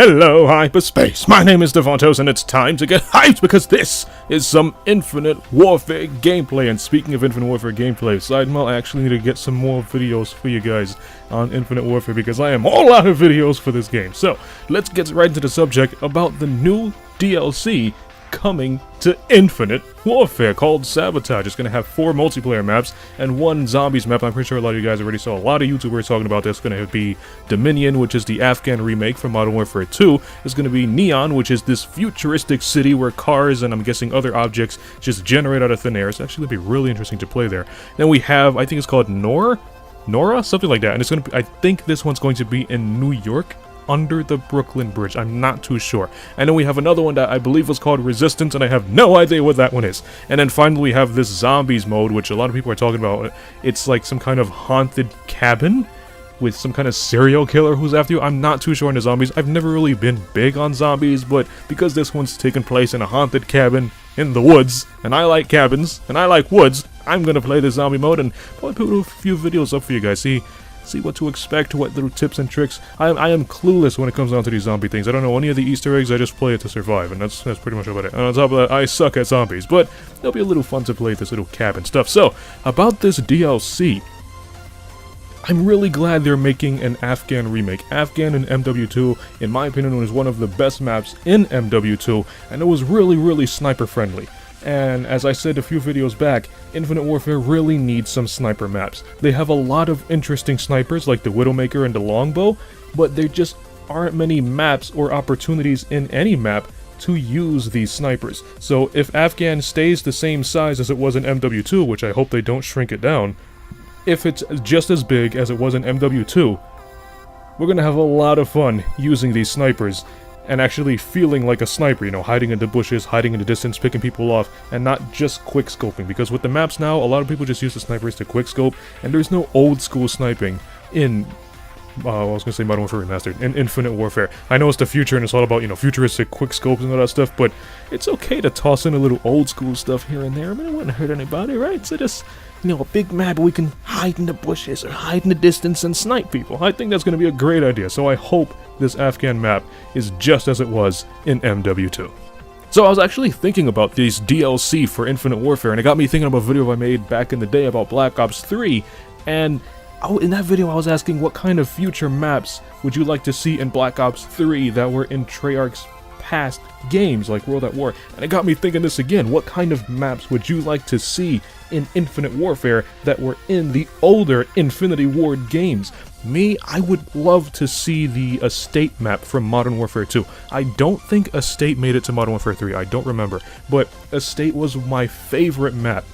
Hello, hyperspace. My name is Davontos, and it's time to get hyped because this is some Infinite Warfare gameplay. And speaking of Infinite Warfare gameplay, side note, I actually need to get some more videos for you guys on Infinite Warfare because I am all out of videos for this game. So, let's get right into the subject about the new DLC coming to Infinite Warfare called Sabotage. It's going to have 4 multiplayer maps and 1 zombies map. I'm pretty sure a lot of you guys already saw a lot of YouTubers talking about this. It's going to be Dominion, which is the Afghan remake from Modern Warfare 2. It's going to be Neon, which is this futuristic city where cars and I'm guessing other objects just generate out of thin air. It's actually going to be really interesting to play there. Then we have, I think it's called Nora, something like that. And it's going to be, I think this one's going to be in New York, under the Brooklyn Bridge. I'm not too sure. And then we have another one that I believe was called Resistance, and I have no idea what that one is. And then finally we have this zombies mode, which a lot of people are talking about. It's like some kind of haunted cabin with some kind of serial killer who's after you. I'm not too sure on the zombies. I've never really been big on zombies, but because this one's taking place in a haunted cabin in the woods, and I like cabins, and I like woods, I'm gonna play the zombie mode and probably put a few videos up for you guys. See what to expect, what little tips and tricks. I am clueless when it comes down to these zombie things. I don't know any of the Easter eggs, I just play it to survive, and that's pretty much about it. And on top of that, I suck at zombies, but it'll be a little fun to play this little cabin stuff. So, about this DLC, I'm really glad they're making an Afghan remake. Afghan in MW2, in my opinion, was one of the best maps in MW2, and it was really sniper friendly. And as I said a few videos back, Infinite Warfare really needs some sniper maps. They have a lot of interesting snipers like the Widowmaker and the Longbow, but there just aren't many maps or opportunities in any map to use these snipers. So if Afghan stays the same size as it was in MW2, which I hope they don't shrink it down, if it's just as big as it was in MW2, we're gonna have a lot of fun using these snipers and actually feeling like a sniper, you know, hiding in the bushes, hiding in the distance, picking people off, and not just quick-scoping. Because with the maps now, a lot of people just use the snipers to quick-scope, and there's no old-school sniping in, I was gonna say Modern Warfare Remastered, in Infinite Warfare. I know it's the future, and it's all about, you know, futuristic quick-scopes and all that stuff, but it's okay to toss in a little old-school stuff here and there. I mean, it wouldn't hurt anybody, right? So just, you know, a big map where we can hide in the bushes or hide in the distance and snipe people. I think that's gonna be a great idea, so I hope this Afghan map is just as it was in MW2. So I was actually thinking about these DLC for Infinite Warfare, and it got me thinking about a video I made back in the day about Black Ops 3, and in that video I was asking what kind of future maps would you like to see in Black Ops 3 that were in Treyarch's past games like World at War, and it got me thinking this again. What kind of maps would you like to see in Infinite Warfare that were in the older Infinity Ward games? Me, I would love to see the Estate map from Modern Warfare 2. I don't think Estate made it to Modern Warfare 3, I don't remember, but Estate was my favorite map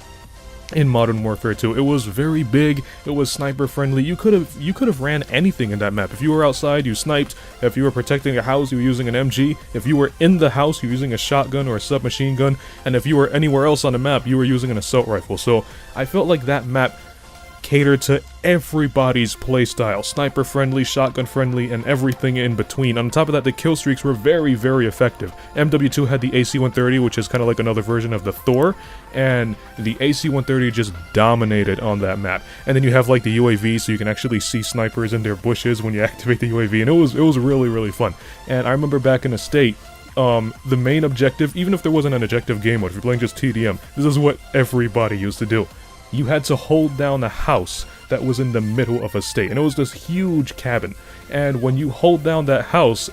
in Modern Warfare 2. It was very big, it was sniper friendly. You could have ran anything in that map. If you were outside, you sniped. If you were protecting a house, you were using an MG. If you were in the house, you were using a shotgun or a submachine gun. And if you were anywhere else on the map, you were using an assault rifle. So I felt like that map catered to everybody's playstyle. Sniper friendly, shotgun friendly, and everything in between. On top of that, the kill streaks were very effective. MW2 had the AC-130, which is kind of like another version of the Thor, and the AC-130 just dominated on that map. And then you have like the UAV, so you can actually see snipers in their bushes when you activate the UAV, and it was really fun. And I remember back in the State, the main objective, even if there wasn't an objective game mode, if you're playing just TDM, this is what everybody used to do. You had to hold down a house that was in the middle of a state, and it was this huge cabin, and when you hold down that house,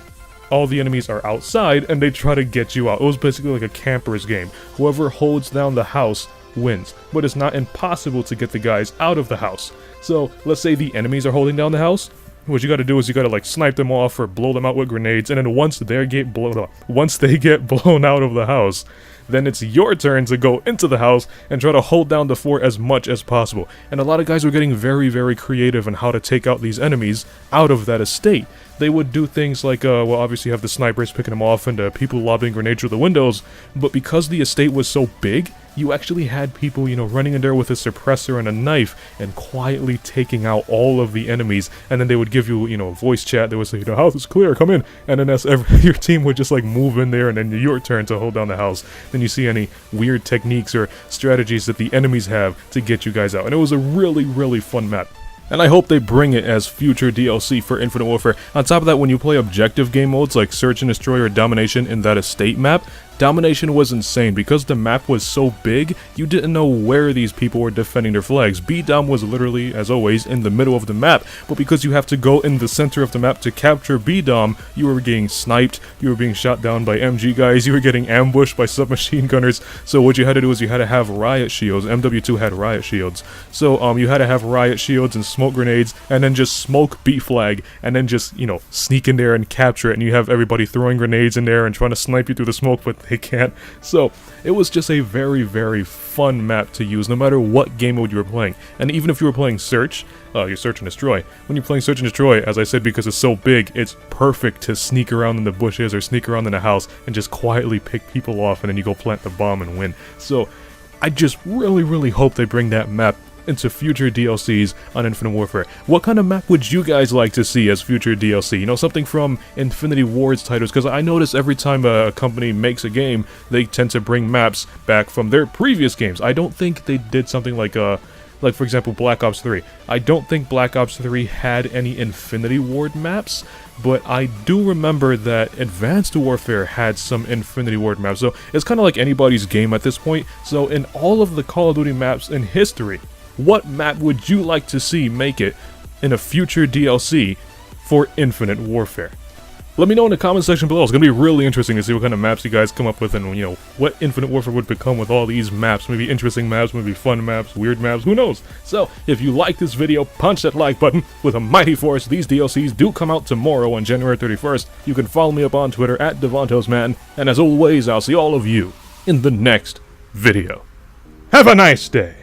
all the enemies are outside and they try to get you out. It was basically like a camper's game. Whoever holds down the house wins, but it's not impossible to get the guys out of the house. So let's say the enemies are holding down the house. What you gotta do is you gotta like snipe them off or blow them out with grenades, and then once they get blown out of the house, then it's your turn to go into the house and try to hold down the fort as much as possible. And a lot of guys were getting very creative on how to take out these enemies out of that estate. They would do things like, well, obviously you have the snipers picking them off and people lobbing grenades through the windows, but because the estate was so big, you actually had people, you know, running in there with a suppressor and a knife and quietly taking out all of the enemies, and then they would give you, you know, a voice chat. They would say, the house is clear, come in, and then your team would just like move in there, and then your turn to hold down the house. Then you see any weird techniques or strategies that the enemies have to get you guys out, and it was a really fun map. And I hope they bring it as future DLC for Infinite Warfare. On top of that, when you play objective game modes like Search and Destroy or Domination in that estate map, Domination was insane. Because the map was so big, you didn't know where these people were defending their flags. B-Dom was literally, as always, in the middle of the map, but because you have to go in the center of the map to capture B-Dom, you were getting sniped, you were being shot down by MG guys, you were getting ambushed by submachine gunners, so what you had to do is you had to have riot shields. MW2 had riot shields. So, you had to have riot shields and smoke grenades, and then just smoke B-flag, and then just, you know, sneak in there and capture it, and you have everybody throwing grenades in there and trying to snipe you through the smoke, but they can't. So it was just a very, very fun map to use no matter what game mode you were playing. And even if you were playing Search, your Search and Destroy, when you're playing Search and Destroy, as I said, because it's so big, it's perfect to sneak around in the bushes or sneak around in a house and just quietly pick people off and then you go plant the bomb and win. So I just really, really hope they bring that map into future DLCs on Infinite Warfare. What kind of map would you guys like to see as future DLC? You know, something from Infinity Ward's titles, because I notice every time a company makes a game, they tend to bring maps back from their previous games. I don't think they did something like for example, Black Ops 3. I don't think Black Ops 3 had any Infinity Ward maps, but I do remember that Advanced Warfare had some Infinity Ward maps, so it's kind of like anybody's game at this point. So in all of the Call of Duty maps in history, what map would you like to see make it in a future DLC for Infinite Warfare? Let me know in the comment section below. It's going to be really interesting to see what kind of maps you guys come up with and, you know, what Infinite Warfare would become with all these maps. Maybe interesting maps, maybe fun maps, weird maps, who knows? So, if you like this video, punch that like button with a mighty force. These DLCs do come out tomorrow on January 31st. You can follow me up on Twitter at DavontosMan. And as always, I'll see all of you in the next video. Have a nice day!